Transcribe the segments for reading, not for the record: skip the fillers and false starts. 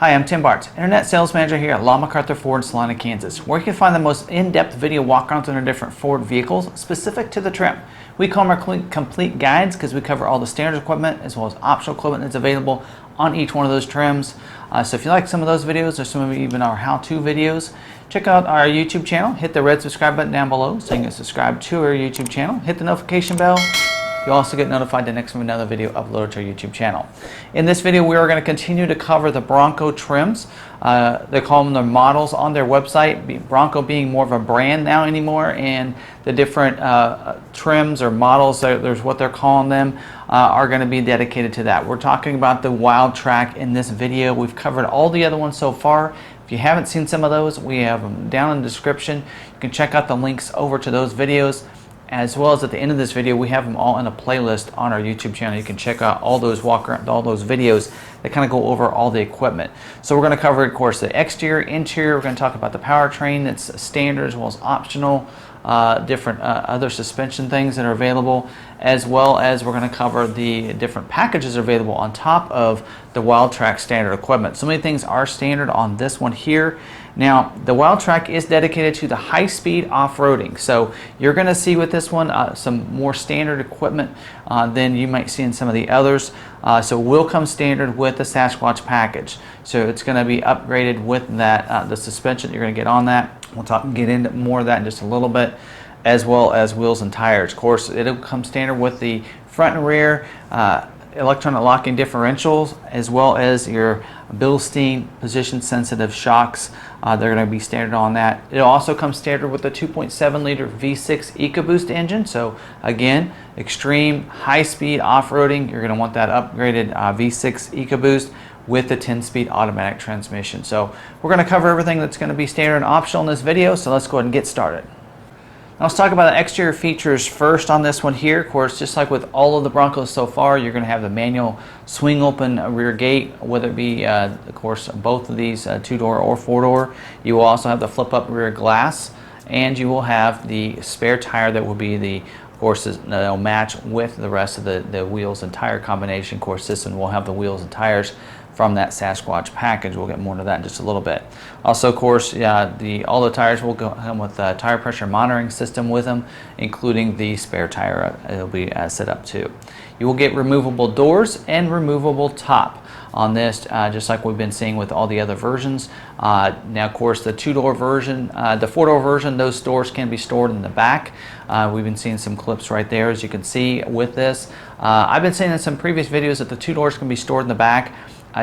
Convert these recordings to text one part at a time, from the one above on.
Hi, I'm Tim Bartz, Internet Sales Manager here at Long McArthur Ford, Salina, Kansas, where you can find the most in-depth video walk-arounds on our different Ford vehicles specific to the trim. We call them our complete guides because we cover all the standard equipment as well as optional equipment that's available on each one of those trims. So if you like some of those videos or some of even our how-to videos, check out our YouTube channel. Hit the red subscribe button down below so you can subscribe to our YouTube channel. Hit the notification bell. You'll also get notified the next time another video uploaded to our YouTube channel. In this video, we are going to continue to cover the Bronco trims. They call them the models on their website, Bronco being more of a brand now anymore, and the different trims or models, there's what they're calling them, are going to be dedicated to that. We're talking about the Wildtrak in this video. We've covered all the other ones so far. If you haven't seen some of those, we have them down in the description. You can check out the links over to those videos. As well as at the end of this video, we have them all in a playlist on our YouTube channel. You can check out all those all those videos that kind of go over all the equipment. So we're going to cover, of course, the exterior, interior. We're going to talk about the powertrain that's standard as well as optional, different other suspension things that are available, as well as we're going to cover the different packages available on top of the Wildtrak standard equipment. So many things are standard on this one here. Now, the Wildtrak is dedicated to the high-speed off-roading. So you're going to see with this one some more standard equipment than you might see in some of the others. So it will come standard with the Sasquatch package. So it's going to be upgraded with that the suspension that you're going to get on that. We'll get into more of that in just a little bit, as well as wheels and tires. Of course, it'll come standard with the front and rear electronic locking differentials, as well as your Bilstein position sensitive shocks. They're going to be standard on that. It'll also come standard with the 2.7 liter V6 EcoBoost engine. So again, extreme high speed off-roading, you're going to want that upgraded V6 EcoBoost with the 10-speed automatic transmission. So we're going to cover everything that's going to be standard and optional in this video. So let's go ahead and get started. Now let's talk about the exterior features first on this one here. Of course, just like with all of the Broncos so far, you're going to have the manual swing open rear gate, whether it be, of course, both of these two-door or four-door. You will also have the flip-up rear glass, and you will have the spare tire that will be the, of course, they'll match with the rest of the wheels and tire combination. Of course, this one will have the wheels and tires from that Sasquatch package. We'll get more into that in just a little bit. Also, of course, all the tires will come with a tire pressure monitoring system with them, including the spare tire. It'll be set up too. You will get removable doors and removable top on this, just like we've been seeing with all the other versions. Now, of course, the two-door version, the four-door version, those doors can be stored in the back. We've been seeing some clips right there, as you can see with this. I've been saying in some previous videos that the two doors can be stored in the back.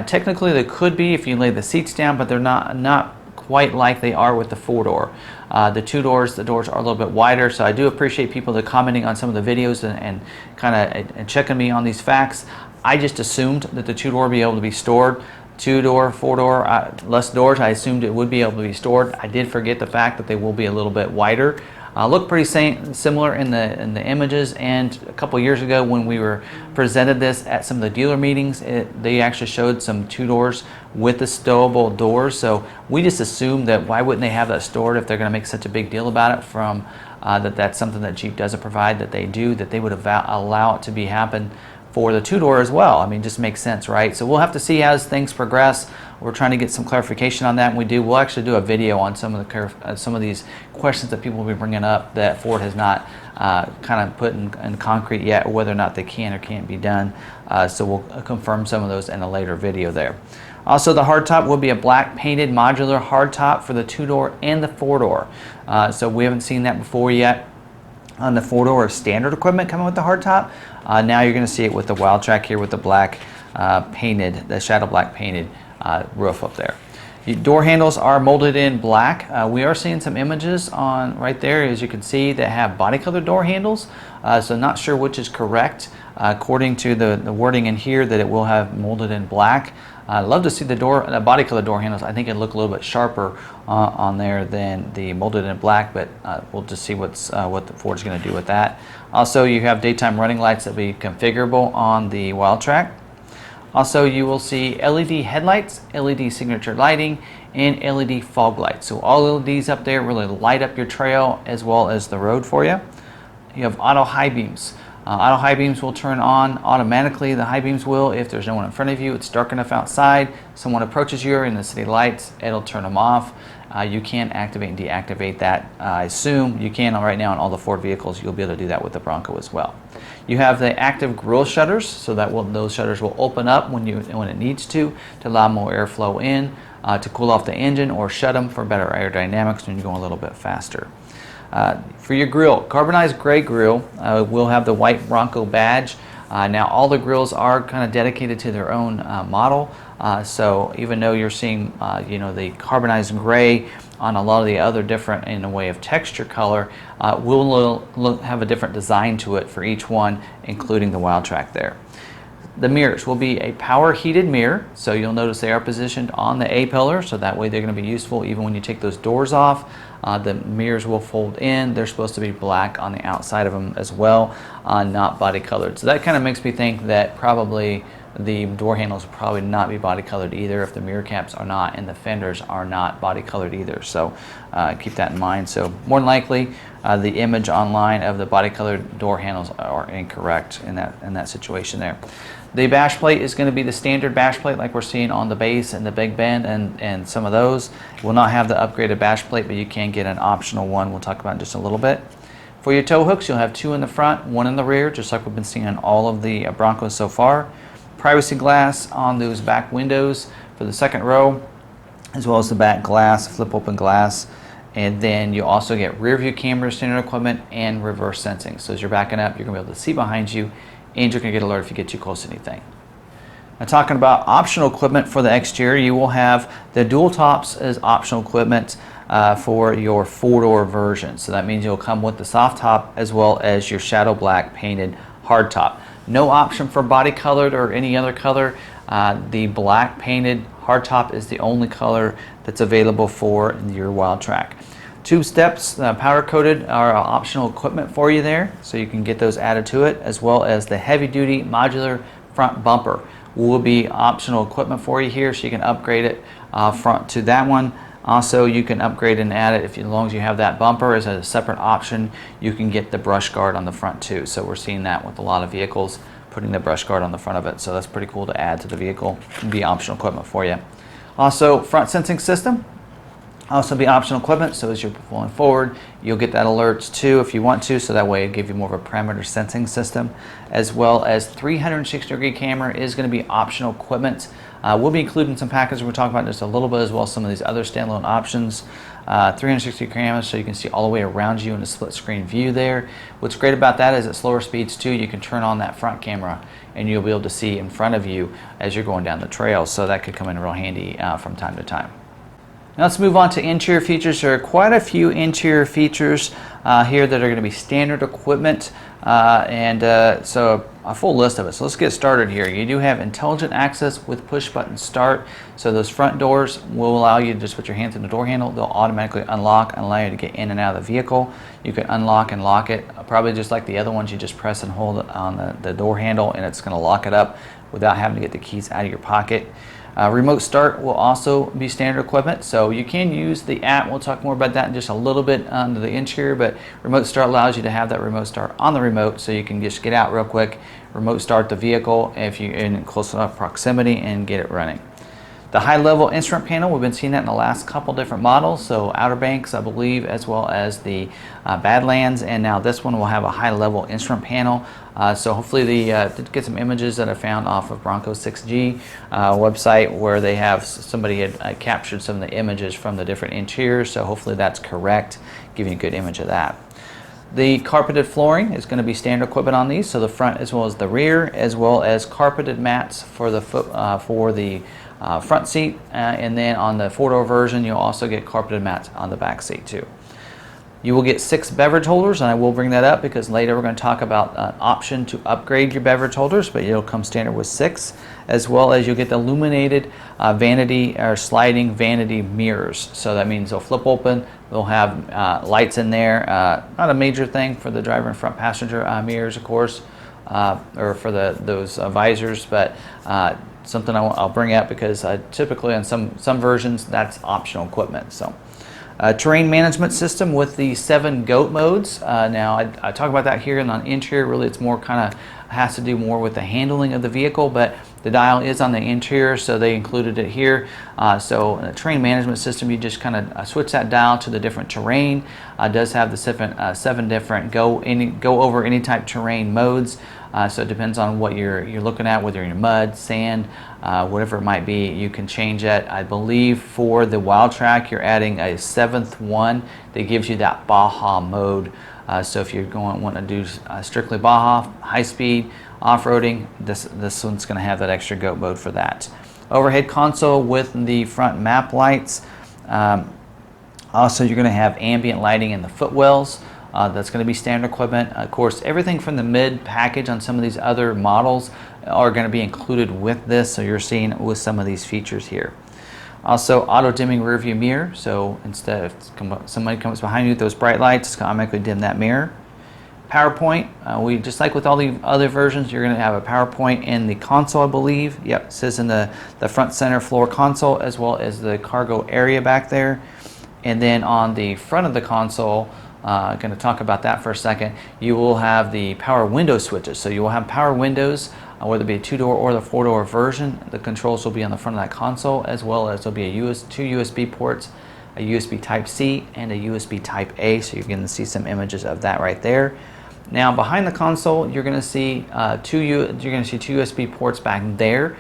Technically, they could be if you lay the seats down, but they're not quite like they are with the four-door. The two doors, the doors are a little bit wider, so I do appreciate people that are commenting on some of the videos and kind of checking me on these facts. I just assumed that the two-door would be able to be stored. Two-door, four-door, less doors, I assumed it would be able to be stored. I did forget the fact that they will be a little bit wider. Look pretty similar in the images, and a couple years ago when we were presented this at some of the dealer meetings, they actually showed some two doors with the stowable doors. So we just assumed that why wouldn't they have that stored if they're going to make such a big deal about it, from that's something that Jeep doesn't provide, that they do, that they would allow it to be happen for the two-door as well. I mean, just makes sense, right? So we'll have to see as things progress. We're trying to get some clarification on that, and we'll actually do a video on some of these questions that people will be bringing up that Ford has not kind of put in concrete yet, or whether or not they can or can't be done. So we'll confirm some of those in a later video there. Also, the hardtop will be a black painted modular hardtop for the two-door and the four-door. So we haven't seen that before yet on the four-door standard equipment coming with the hardtop. Now you're going to see it with the Wildtrak here with the black painted, the shadow black painted roof up there. The door handles are molded in black. We are seeing some images on right there, as you can see, that have body color door handles. So not sure which is correct. According to the wording in here, that it will have molded in black. I'd love to see the body color door handles. I think it'd look a little bit sharper on there than the molded in black, but we'll just see what the Ford's going to do with that. Also, you have daytime running lights that will be configurable on the Wildtrak. Also, you will see LED headlights, LED signature lighting, and LED fog lights. So all LEDs up there really light up your trail as well as the road for you. You have auto high beams. Auto high beams will turn on automatically. The high beams will if there's no one in front of you, it's dark enough outside, someone approaches you in the city lights, it'll turn them off. You can activate and deactivate that. I assume you can right now on all the Ford vehicles. You'll be able to do that with the Bronco as well. You have the active grille shutters, so that those shutters will open up when it needs to allow more airflow in, to cool off the engine, or shut them for better aerodynamics when you're going a little bit faster. For your grille, carbonized gray grille will have the white Bronco badge. Now all the grills are kind of dedicated to their own model, so even though you're seeing the carbonized gray on a lot of the other different in a way of texture color, will have a different design to it for each one, including the Wildtrak there. The mirrors will be a power heated mirror, so you'll notice they are positioned on the A-pillar, so that way they're going to be useful even when you take those doors off. The mirrors will fold in. They're supposed to be black on the outside of them as well, not body colored. So that kind of makes me think that probably the door handles will probably not be body colored either if the mirror caps are not, and the fenders are not body colored either. So keep that in mind. So more than likely the image online of the body colored door handles are incorrect in that situation there. The bash plate is going to be the standard bash plate like we're seeing on the base and the Big Bend and some of those. It will not have the upgraded bash plate, but you can get an optional one we'll talk about in just a little bit. For your tow hooks, you'll have 2 in the front, 1 in the rear, just like we've been seeing on all of the Broncos so far. Privacy glass on those back windows for the second row, as well as the back glass, flip open glass. And then you also get rear view cameras, standard equipment, and reverse sensing. So as you're backing up, you're going to be able to see behind you, and you're going to get alert if you get too close to anything. Now, talking about optional equipment for the exterior, you will have the dual tops as optional equipment for your 4-door version. So that means you'll come with the soft top as well as your shadow black painted hard top. No option for body colored or any other color. The black painted hard top is the only color that's available for your Wildtrak. 2 steps, powder coated, are optional equipment for you there, so you can get those added to it, as well as the heavy duty modular front bumper will be optional equipment for you here, so you can upgrade it front to that one. Also, you can upgrade and add it as long as you have that bumper as a separate option. You can get the brush guard on the front too, so we're seeing that with a lot of vehicles, putting the brush guard on the front of it, so that's pretty cool to add to the vehicle and be optional equipment for you. Also, front sensing system also be optional equipment, so as you're pulling forward, you'll get that alerts too if you want to, so that way it'll give you more of a parameter sensing system, as well as 360-degree camera is going to be optional equipment. We'll be including some packages we'll talk about in just a little bit, as well as some of these other standalone options. 360 cameras, so you can see all the way around you in a split screen view there. What's great about that is at slower speeds too, you can turn on that front camera and you'll be able to see in front of you as you're going down the trail, so that could come in real handy from time to time. Now let's move on to interior features. There are quite a few interior features here that are going to be standard equipment, so a full list of it. So let's get started here. You do have intelligent access with push button start. So those front doors will allow you to just put your hands in the door handle. They'll automatically unlock and allow you to get in and out of the vehicle. You can unlock and lock it, probably just like the other ones. You just press and hold on the door handle and it's going to lock it up without having to get the keys out of your pocket. Remote start will also be standard equipment, so you can use the app. We'll talk more about that in just a little bit under the interior, but remote start allows you to have that remote start on the remote, so you can just get out real quick, remote start the vehicle if you're in close enough proximity, and get it running. The high-level instrument panel, we've been seeing that in the last couple different models, so Outer Banks, I believe, as well as the Badlands, and now this one will have a high-level instrument panel. So hopefully did get some images that I found off of Bronco 6G website, where they have somebody had captured some of the images from the different interiors, so hopefully that's correct, giving you a good image of that. The carpeted flooring is going to be standard equipment on these, so the front as well as the rear, as well as carpeted mats for the front seat, and then on the 4-door version you'll also get carpeted mats on the back seat too. You will get 6 beverage holders, and I will bring that up because later we're going to talk about an option to upgrade your beverage holders, but it'll come standard with 6, as well as you'll get the illuminated vanity or sliding vanity mirrors. So that means they'll flip open, they'll have lights in there, not a major thing for the driver and front passenger mirrors, of course, or for those visors, but something I'll bring up because typically on some versions that's optional equipment. So Terrain management system with the 7 GOAT modes. Now I talk about that here, and on interior really it's more kind of has to do more with the handling of the vehicle, but the dial is on the interior, so they included it here. So in a terrain management system, you just kind of switch that dial to the different terrain. It does have the 7 different go over any type terrain modes. So it depends on what you're looking at, whether you're in mud, sand, whatever it might be. You can change it. I believe for the Wildtrak, you're adding a 7th one that gives you that Baja mode. So if you're want to do strictly Baja, high speed, off-roading, this one's going to have that extra GOAT mode for that. Overhead console with the front map lights. Also, you're going to have ambient lighting in the footwells. That's going to be standard equipment. Of course, everything from the mid package on some of these other models are going to be included with this, so you're seeing with some of these features here. Also, auto dimming rear view mirror, so instead if somebody comes behind you with those bright lights, it's going to automatically dim that mirror. PowerPoint, we just like with all the other versions, you're going to have a PowerPoint in the console, I believe. Yep, it says in the front center floor console, as well as the cargo area back there. And then on the front of the console, going to talk about that for a second, you will have the power window switches. So you will have power windows, whether it be a 2-door or the 4-door version. The controls will be on the front of that console, as well as there'll be two USB ports, a USB Type-C and a USB Type-A. So you're going to see some images of that right there. Now behind the console, you're going to see two USB ports back there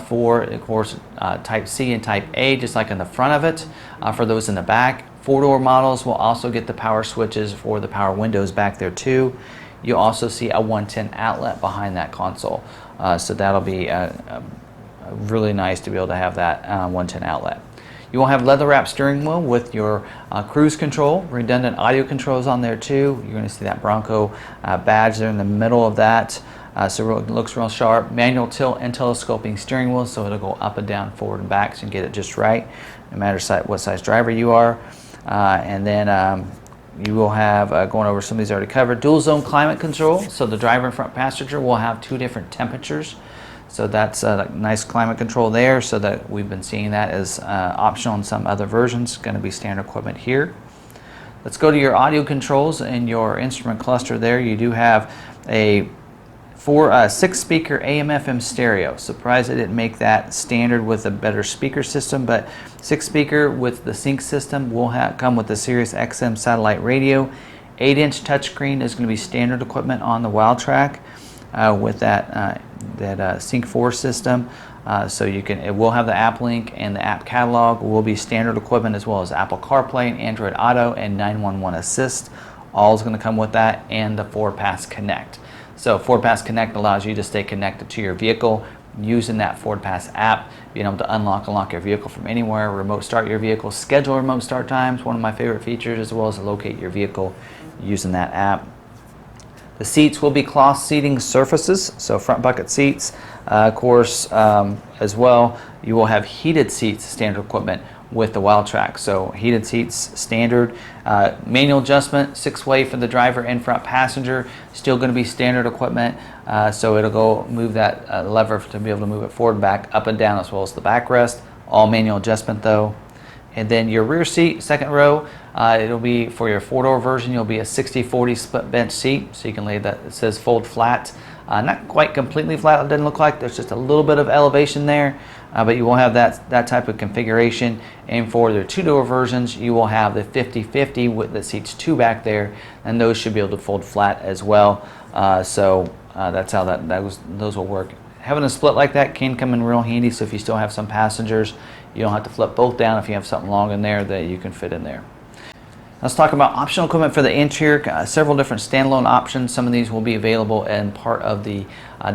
for, of course, Type-C and Type-A, just like in the front of it. For those in the back, 4-door models will also get the power switches for the power windows back there too. You'll also see a 110 outlet behind that console. So that'll be really nice to be able to have that 110 outlet. You will have leather wrap steering wheel with your cruise control, redundant audio controls on there too. You're going to see that Bronco badge there in the middle of that. So it looks real sharp. Manual tilt and telescoping steering wheel, so it'll go up and down, forward and back, so you can get it just right, no matter what size driver you are. And then you will have, going over some of these already covered, dual zone climate control. So the driver and front passenger will have 2 different temperatures. So that's a nice climate control there, so that we've been seeing that as optional in some other versions. Going to be standard equipment here. Let's go to your audio controls and your instrument cluster there. You do have a 6-speaker AM/FM stereo. Surprised they didn't make that standard with a better speaker system, but 6-speaker with the sync system will come with the Sirius XM satellite radio. 8-inch touchscreen is going to be standard equipment on the Wildtrak with that Sync 4 system. So it will have the app link, and the app catalog will be standard equipment, as well as Apple CarPlay and Android Auto and 911 Assist. All is going to come with that, and the Ford Pass Connect. So Ford Pass Connect allows you to stay connected to your vehicle using that Ford Pass app, being able to unlock your vehicle from anywhere, remote start your vehicle, schedule remote start times, one of my favorite features, as well as locate your vehicle using that app. The seats will be cloth seating surfaces, so front bucket seats. Of course, as well, you will have heated seats, standard equipment with the Wildtrak. So heated seats, standard. Manual adjustment, 6-way for the driver and front passenger, still going to be standard equipment. So it'll go move that lever to be able to move it forward, back, up and down, as well as the backrest. All manual adjustment though. And then your rear seat, second row, it'll be for your 4-door version, you'll be a 60/40 split bench seat, so you can lay that, it says fold flat. Not quite completely flat, it doesn't look like, there's just a little bit of elevation there, but you will have that type of configuration. And for the 2-door versions, you will have the 50/50 with the seats 2 back there, and those should be able to fold flat as well. So that's how those will work. Having a split like that can come in real handy, so if you still have some passengers, you don't have to flip both down if you have something long in there that you can fit in there. Let's talk about optional equipment for the interior. Several different standalone options. Some of these will be available and part of the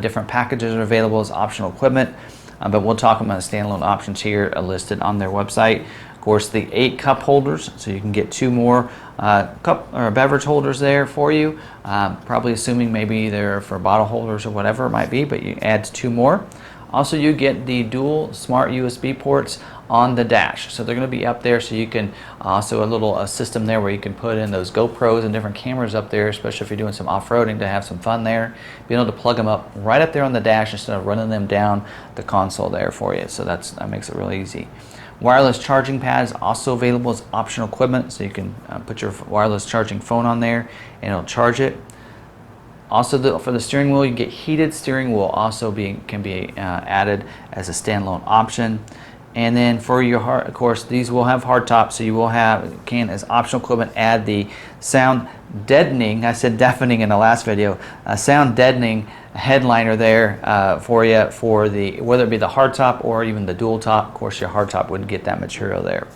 different packages are available as optional equipment. But we'll talk about the standalone options here listed on their website. Of course, the 8 cup holders, so you can get 2 more cup or beverage holders there for you. Probably assuming maybe they're for bottle holders or whatever it might be, but you add 2 more. Also, you get the dual smart USB ports on the dash, so they're going to be up there, so you can also a system there where you can put in those GoPros and different cameras up there, especially if you're doing some off-roading, to have some fun there. Being able to plug them up right up there on the dash instead of running them down the console there for you, so that makes it really easy. Wireless charging pads also available as optional equipment, so you can put your wireless charging phone on there and it'll charge it. Also, for the steering wheel, you get heated steering wheel also can be added as a standalone option. And then for your of course, these will have hardtop, so you will can as optional equipment add the sound deadening. I said deafening in the last video. Sound deadening headliner there for you for whether it be the hardtop or even the dual top. Of course, your hardtop wouldn't get that material there.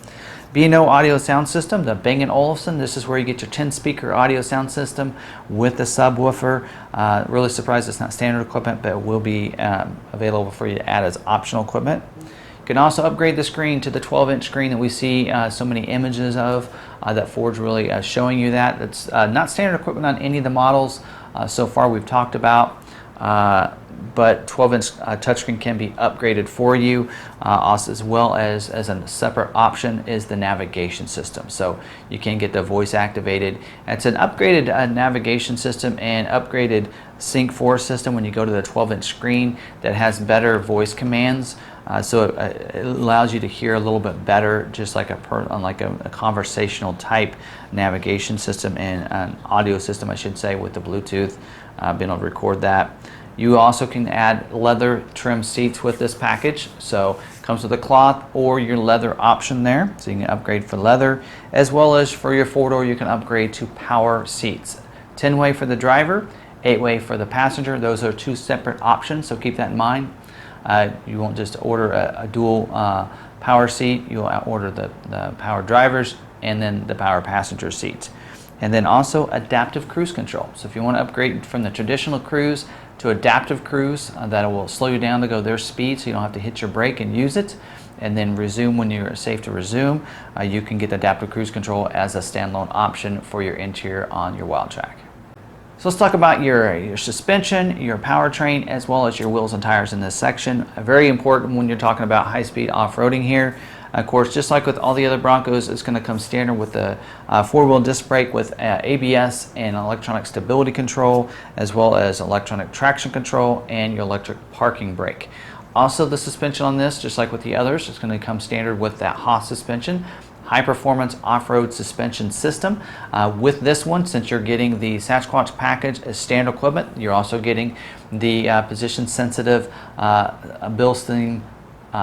B&O audio sound system, the Bang & Olufsen. This is where you get your 10-speaker audio sound system with the subwoofer. Really surprised it's not standard equipment, but it will be available for you to add as optional equipment. You can also upgrade the screen to the 12-inch screen that we see so many images of. That Ford's really showing you that. It's not standard equipment on any of the models so far we've talked about. But 12-inch touchscreen can be upgraded for you, also as well as a separate option is the navigation system. So you can get the voice activated. It's an upgraded navigation system and upgraded Sync 4 system when you go to the 12-inch screen that has better voice commands. So it allows you to hear a little bit better, just like a conversational type navigation system and an audio system, I should say, with the Bluetooth, being able to record that. You also can add leather trim seats with this package. So it comes with a cloth or your leather option there. So you can upgrade for leather, as well as for your four-door, you can upgrade to power seats. 10-way for the driver, 8-way for the passenger. Those are two separate options, so keep that in mind. You won't just order a dual power seat. You'll order the power drivers and then the power passenger seats. And then also adaptive cruise control. So if you want to upgrade from the traditional cruise to adaptive cruise, that will slow you down to go their speed so you don't have to hit your brake and use it, and then resume when you're safe to resume. You can get adaptive cruise control as a standalone option for your interior on your Wildtrak. So let's talk about your suspension, your powertrain, as well as your wheels and tires in this section. Very important when you're talking about high-speed off-roading here. Of course, just like with all the other Broncos, it's going to come standard with the four-wheel disc brake with ABS and electronic stability control, as well as electronic traction control and your electric parking brake. Also, the suspension on this, just like with the others, it's going to come standard with that Haas suspension, high-performance off-road suspension system. With this one, since you're getting the Sasquatch package as standard equipment, you're also getting the position-sensitive Bilstein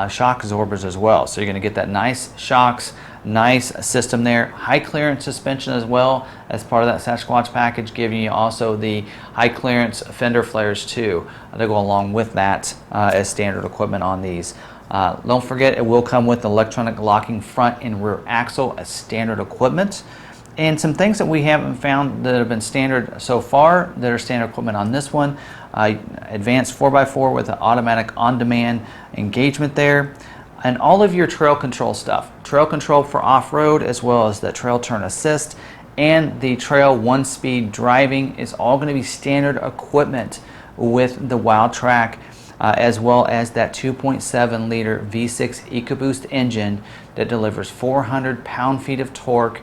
shock absorbers as well. So you're going to get that nice shocks, nice system there. High clearance suspension as well as part of that Sasquatch package, giving you also the high clearance fender flares too. They go along with that as standard equipment on these. Don't forget, it will come with electronic locking front and rear axle as standard equipment. And some things that we haven't found that have been standard so far that are standard equipment on this one. Advanced 4x4 with an automatic on-demand engagement there. And all of your trail control stuff. Trail control for off-road, as well as the trail turn assist and the trail one-speed driving is all going to be standard equipment with the Wildtrak. As well as that 2.7 liter V6 EcoBoost engine that delivers 400 pound-feet of torque,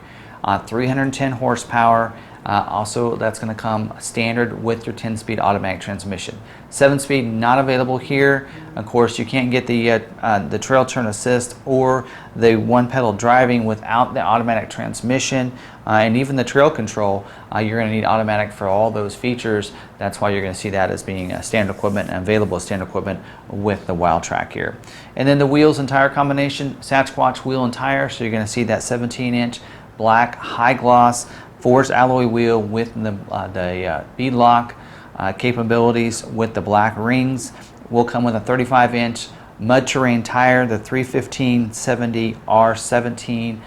310 horsepower. Also, that's going to come standard with your 10-speed automatic transmission. 7-speed not available here. Of course, you can't get the trail turn assist or the one-pedal driving without the automatic transmission, and even the trail control. You're going to need automatic for all those features. That's why you're going to see that as being a standard equipment and available as standard equipment with the Wildtrak here. And then the wheels and tire combination, Sasquatch wheel and tire. So you're going to see that 17-inch black high gloss forged alloy wheel with the bead lock capabilities with the black rings. Will come with a 35-inch mud terrain tire, the 315/70 R17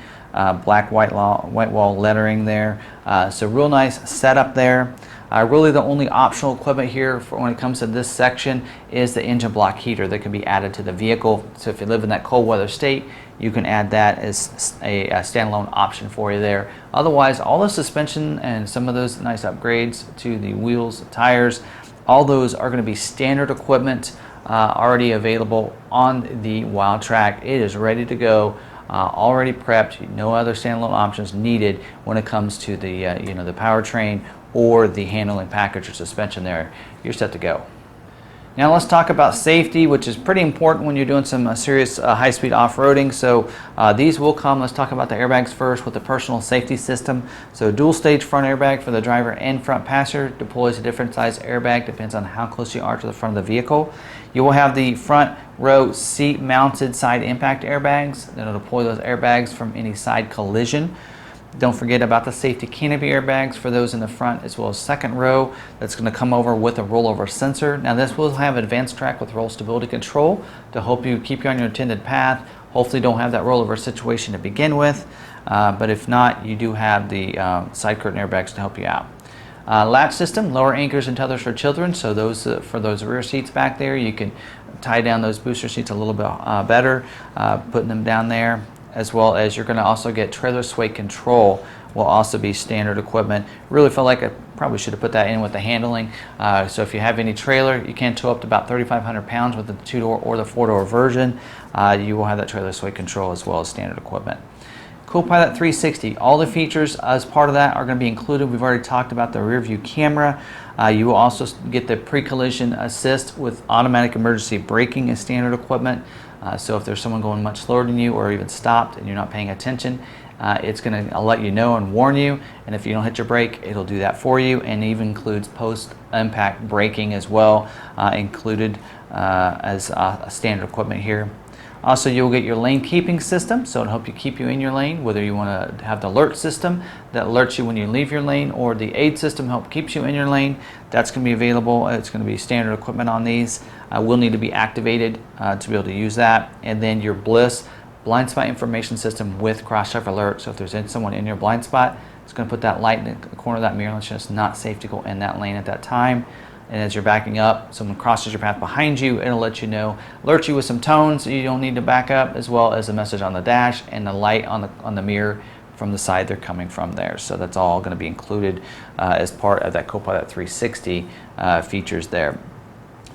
black white wall lettering there. So real nice setup there. Really the only optional equipment here for when it comes to this section is the engine block heater that can be added to the vehicle. So if you live in that cold weather state, you can add that as a standalone option for you there. Otherwise, all the suspension and some of those nice upgrades to the wheels, tires, all those are going to be standard equipment already available on the Wildtrak. It is ready to go. Already prepped, no other standalone options needed when it comes to the the powertrain or the handling package or suspension there. You're set to go. Now let's talk about safety, which is pretty important when you're doing some serious high-speed off-roading. So these will come. Let's talk about the airbags first with the personal safety system. So dual stage front airbag for the driver and front passenger. Deploys a different size airbag, depends on how close you are to the front of the vehicle. You will have the front row seat mounted side impact airbags. That'll deploy those airbags from any side collision. Don't forget about the safety canopy airbags for those in the front as well as second row. That's going to come over with a rollover sensor. Now this will have advanced track with roll stability control to help you keep you on your intended path. Hopefully don't have that rollover situation to begin with, but if not, you do have the side curtain airbags to help you out. Latch system, lower anchors and tethers for children, so those for those rear seats back there, you can tie down those booster seats a little bit better, putting them down there. As well as you're going to also get trailer sway control, will also be standard equipment. Really feel like I probably should have put that in with the handling. So if you have any trailer, you can tow up to about 3,500 pounds with the 2-door or the 4-door version. You will have that trailer sway control as well as standard equipment. Co-Pilot 360, all the features as part of that are going to be included. We've already talked about the rear view camera. You will also get the pre-collision assist with automatic emergency braking as standard equipment. So if there's someone going much slower than you or even stopped and you're not paying attention, it's going to let you know and warn you. And if you don't hit your brake, it'll do that for you, and even includes post-impact braking as well, included as standard equipment here. Also, you'll get your lane keeping system, so it'll help you keep you in your lane, whether you want to have the alert system that alerts you when you leave your lane, or the aid system help keeps you in your lane. That's going to be available. It's going to be standard equipment on these. Will need to be activated to be able to use that. And then your BLIS blind spot information system with cross-check alert. So if there's someone in your blind spot, it's going to put that light in the corner of that mirror, and it's not safe to go in that lane at that time. And as you're backing up, someone crosses your path behind you, it'll let you know, alert you with some tones so you don't need to back up, as well as a message on the dash and the light on the mirror from the side they're coming from there. So that's all going to be included as part of that Co-Pilot 360 features there.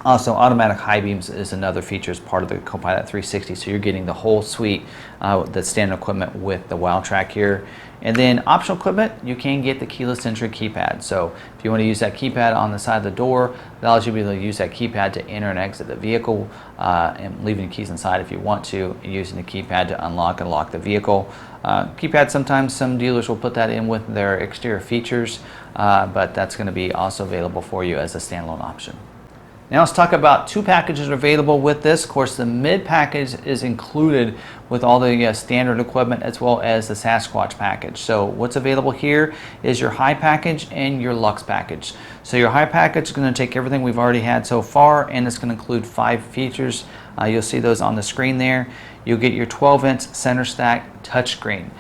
Also, automatic high beams is another feature as part of the Co-Pilot 360, so you're getting the whole suite, the standard equipment with the Wildtrak here. And then optional equipment, you can get the keyless entry keypad. So if you want to use that keypad on the side of the door, it allows you to be able to use that keypad to enter and exit the vehicle, and leaving the keys inside if you want to, using the keypad to unlock and lock the vehicle. Keypad, sometimes some dealers will put that in with their exterior features, but that's going to be also available for you as a standalone option. Now let's talk about two packages available with this. Of course, the mid package is included with all the standard equipment as well as the Sasquatch package. So what's available here is your high package and your Lux package. So your high package is going to take everything we've already had so far, and it's going to include 5 features. You'll see those on the screen there. You'll get your 12-inch center stack touchscreen.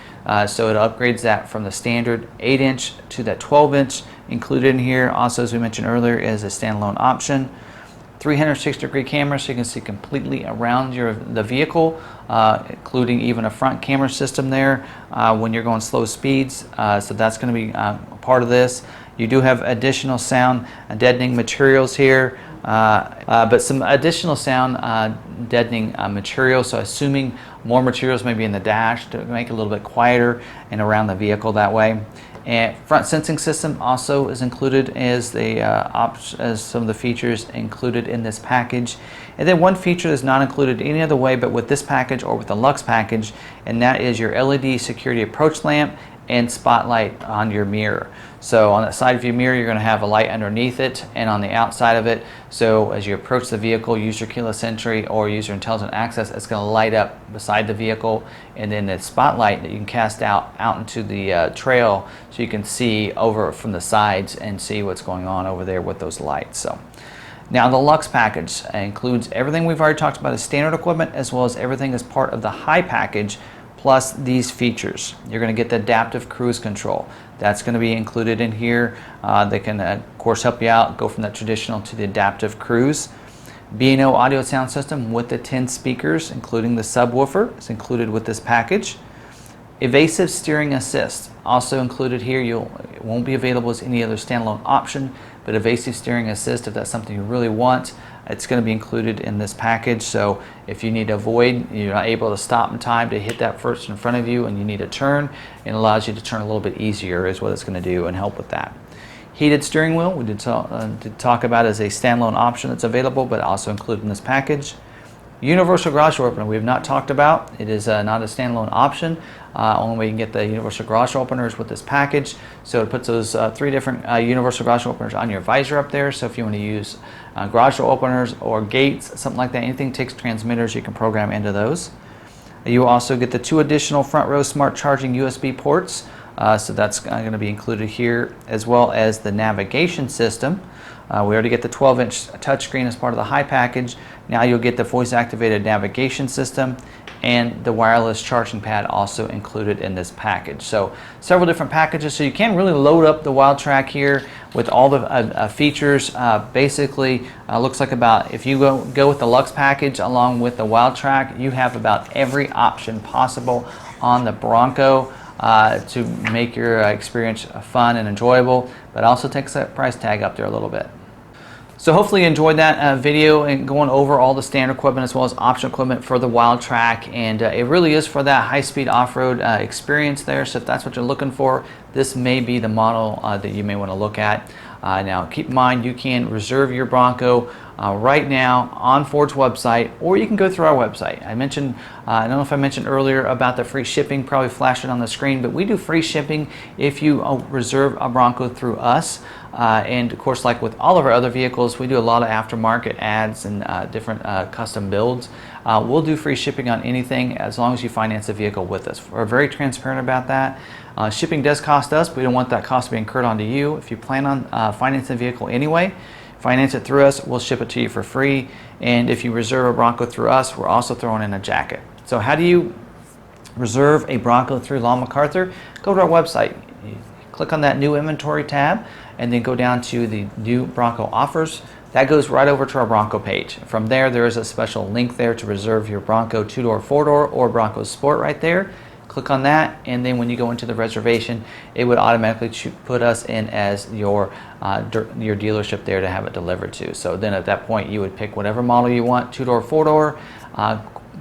So it upgrades that from the standard 8-inch to that 12-inch included in here. Also, as we mentioned earlier, is a standalone option. 360-degree camera, so you can see completely around the vehicle, including even a front camera system there when you're going slow speeds. So that's going to be part of this. You do have additional sound deadening materials here, but some additional sound deadening materials. So assuming more materials maybe in the dash to make it a little bit quieter and around the vehicle that way. And front sensing system also is included as as some of the features included in this package. And then one feature that's not included any other way but with this package or with the Lux package, and that is your LED security approach lamp and spotlight on your mirror. So on the side of your mirror, you're going to have a light underneath it and on the outside of it. So as you approach the vehicle, use your keyless entry or use your intelligent access, it's going to light up beside the vehicle, and then the spotlight that you can cast out into the trail so you can see over from the sides and see what's going on over there with those lights. So now the Lux package includes everything we've already talked about as standard equipment, as well as everything as part of the high package, plus these features. You're going to get the adaptive cruise control. That's going to be included in here. They can, of course, help you out, go from that traditional to the adaptive cruise. B&O audio sound system with the 10 speakers, including the subwoofer, is included with this package. Evasive steering assist, also included here. It won't be available as any other standalone option, but evasive steering assist, if that's something you really want, it's going to be included in this package. So if you need to avoid, you're not able to stop in time to hit that first in front of you and you need to turn, it allows you to turn a little bit easier is what it's going to do and help with that. Heated steering wheel, we did talk about as a standalone option that's available, but also included in this package. Universal garage door opener we have not talked about. It is not a standalone option. Only way you can get the universal garage door opener is with this package. So it puts those 3 different universal garage door openers on your visor up there. So if you want to use garage door openers or gates, something like that, anything takes transmitters, you can program into those. You will also get the 2 additional front row smart charging USB ports. So that's going to be included here, as well as the navigation system. We already get the 12-inch touchscreen as part of the high package. Now you'll get the voice-activated navigation system and the wireless charging pad also included in this package. So several different packages, so you can really load up the Wildtrak here with all the features. Basically, looks like about, if you go with the Luxe package along with the Wildtrak, you have about every option possible on the Bronco to make your experience fun and enjoyable, but also takes that price tag up there a little bit. So hopefully you enjoyed that video and going over all the standard equipment as well as optional equipment for the Wildtrak, and it really is for that high-speed off-road experience there. So if that's what you're looking for, this may be the model that you may want to look at. Now keep in mind, you can reserve your Bronco right now on Ford's website, or you can go through our website. I mentioned, I don't know if I mentioned earlier about the free shipping, probably flashed it on the screen, but we do free shipping if you reserve a Bronco through us. And of course, like with all of our other vehicles, we do a lot of aftermarket ads and different custom builds. We'll do free shipping on anything as long as you finance a vehicle with us. We're very transparent about that. Shipping does cost us, but we don't want that cost to be incurred onto you. If you plan on financing the vehicle anyway, finance it through us, we'll ship it to you for free. And if you reserve a Bronco through us, we're also throwing in a jacket. So how do you reserve a Bronco through Long McArthur? Go to our website. You click on that new inventory tab and then go down to the new Bronco offers. That goes right over to our Bronco page. From there, there is a special link there to reserve your Bronco 2-door, 4-door, or Bronco Sport right there. Click on that, and then when you go into the reservation, it would automatically put us in as your dealership there to have it delivered to. So then at that point, you would pick whatever model you want, 2-door, 4-door,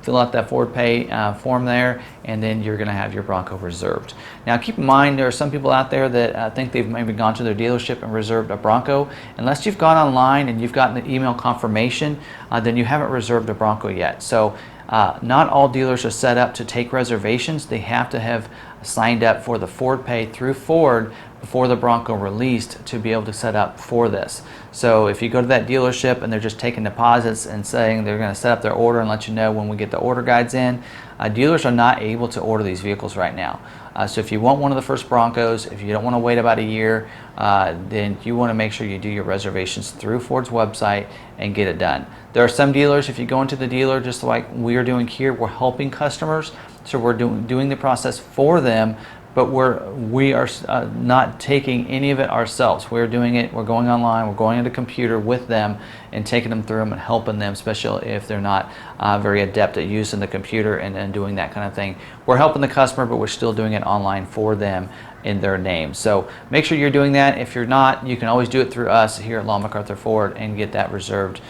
fill out that Ford Pay form there, and then you're going to have your Bronco reserved. Now keep in mind, there are some people out there that think they've maybe gone to their dealership and reserved a Bronco. Unless you've gone online and you've gotten the email confirmation, then you haven't reserved a Bronco yet. So not all dealers are set up to take reservations. They have to have signed up for the Ford Pay through Ford before the Bronco released to be able to set up for this. So if you go to that dealership and they're just taking deposits and saying they're going to set up their order and let you know when we get the order guides in, dealers are not able to order these vehicles right now. So if you want one of the first Broncos, if you don't want to wait about a year, then you want to make sure you do your reservations through Ford's website and get it done. There are some dealers, if you go into the dealer, just like we are doing here, we're helping customers. So we're doing the process for them, but we are not taking any of it ourselves. We're doing it, we're going online, we're going into the computer with them and taking them through them and helping them, especially if they're not very adept at using the computer and doing that kind of thing. We're helping the customer, but we're still doing it online for them in their name. So make sure you're doing that. If you're not, you can always do it through us here at Long McArthur Ford and get that reserved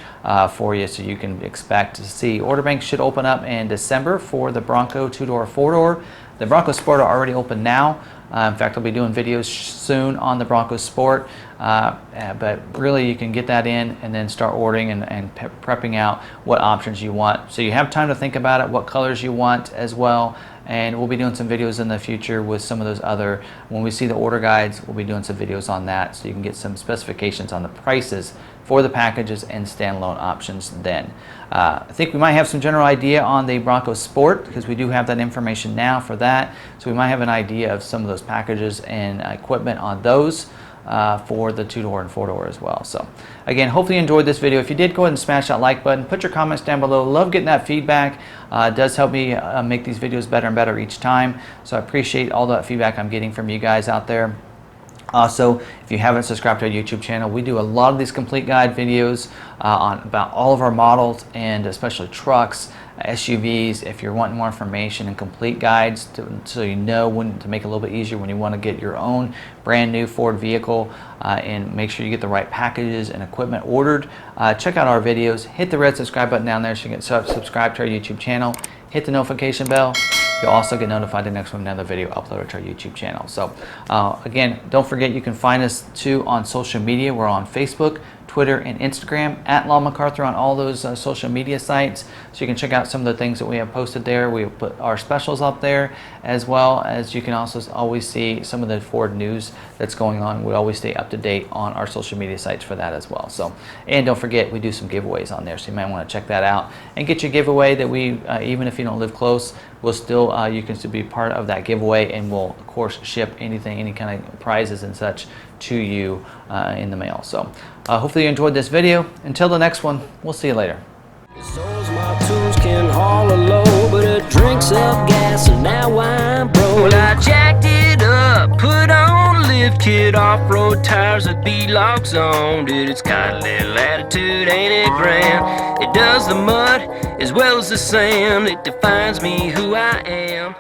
for you, so you can expect to see. Order banks should open up in December for the Bronco 2-door, 4-door. The Bronco Sport are already open now. In fact, I'll be doing videos soon on the Bronco Sport, but really you can get that in and then start ordering and prepping out what options you want. So you have time to think about it, what colors you want as well, and we'll be doing some videos in the future with some of those other, when we see the order guides, we'll be doing some videos on that so you can get some specifications on the prices for the packages and standalone options then. I think we might have some general idea on the Bronco Sport because we do have that information now for that. So we might have an idea of some of those packages and equipment on those for the 2-door and 4-door as well. So again, hopefully you enjoyed this video. If you did, go ahead and smash that like button. Put your comments down below. Love getting that feedback. It does help me make these videos better and better each time. So I appreciate all that feedback I'm getting from you guys out there. Also, if you haven't subscribed to our YouTube channel, we do a lot of these complete guide videos on about all of our models, and especially trucks, SUVs. If you're wanting more information and complete guides so you know when to make it a little bit easier when you want to get your own brand new Ford vehicle and make sure you get the right packages and equipment ordered, check out our videos. Hit the red subscribe button down there so you can subscribe to our YouTube channel. Hit the notification bell. You'll also get notified the next one, another video uploaded to our YouTube channel. So again, don't forget you can find us too on social media. We're on Facebook, Twitter, and Instagram at Long McArthur on all those social media sites. So you can check out some of the things that we have posted there. We put our specials up there, as well as you can also always see some of the Ford news that's going on. We always stay up to date on our social media sites for that as well. So, and don't forget, we do some giveaways on there, so you might want to check that out and get your giveaway that we, even if you don't live close, we'll still, you can still be part of that giveaway, and we'll of course ship anything, any kind of prizes and such to you in the mail. So hopefully you enjoyed this video. Until the next one, we'll see you later. So's my tools can haul a load, but it drinks up gas and now I'm broke. Well, I jacked it up, put on a lift kit, off-road tires with B-locks on. Dude, it's got a little attitude, ain't it grand? It does the mud as well as the sand. It defines me who I am.